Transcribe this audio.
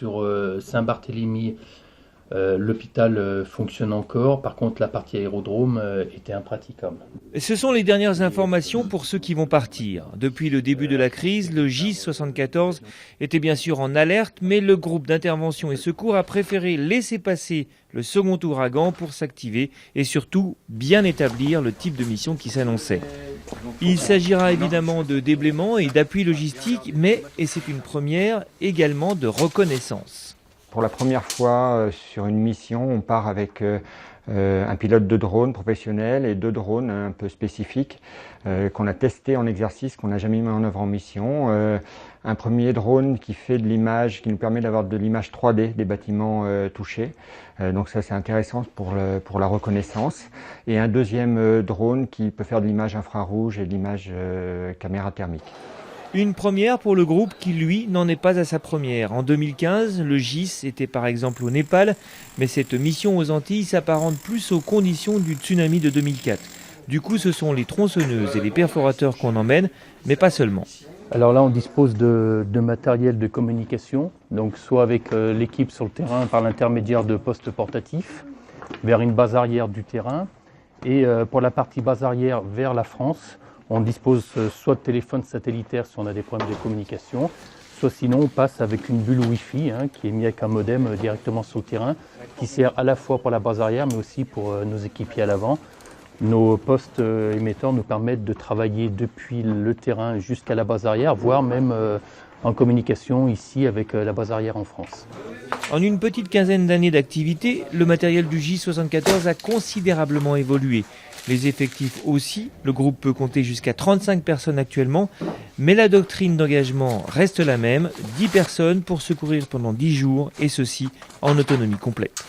sur Saint-Barthélemy, l'hôpital fonctionne encore. Par contre, la partie aérodrome était impraticable. Ce sont les dernières informations pour ceux qui vont partir. Depuis le début de la crise, le GIS 74 était bien sûr en alerte, mais le groupe d'intervention et secours a préféré laisser passer le second ouragan pour s'activer et surtout bien établir le type de mission qui s'annonçait. Il s'agira évidemment de déblaiement et d'appui logistique, mais, et c'est une première, également de reconnaissance. Pour la première fois sur une mission, on part avec un pilote de drone professionnel et 2 drones un peu spécifiques qu'on a testés en exercice, qu'on n'a jamais mis en œuvre en mission. Un premier drone qui fait de l'image, qui nous permet d'avoir de l'image 3D des bâtiments touchés. Donc ça c'est intéressant pour la reconnaissance. Et un deuxième drone qui peut faire de l'image infrarouge et de l'image caméra thermique. Une première pour le groupe qui, lui, n'en est pas à sa première. En 2015, le GIS était par exemple au Népal, mais cette mission aux Antilles s'apparente plus aux conditions du tsunami de 2004. Du coup, ce sont les tronçonneuses et les perforateurs qu'on emmène, mais pas seulement. Alors là, on dispose de matériel de communication, donc soit avec l'équipe sur le terrain par l'intermédiaire de postes portatifs vers une base arrière du terrain, et pour la partie base arrière vers la France, on dispose soit de téléphones satellitaires si on a des problèmes de communication, soit sinon on passe avec une bulle Wi-Fi qui est mise avec un modem directement sur le terrain, qui sert à la fois pour la base arrière mais aussi pour nos équipiers à l'avant. Nos postes émetteurs nous permettent de travailler depuis le terrain jusqu'à la base arrière, voire même en communication ici avec la base arrière en France. En une petite quinzaine d'années d'activité, le matériel du GIS 74 a considérablement évolué. Les effectifs aussi, le groupe peut compter jusqu'à 35 personnes actuellement, mais la doctrine d'engagement reste la même, 10 personnes pour secourir pendant 10 jours, et ceci en autonomie complète.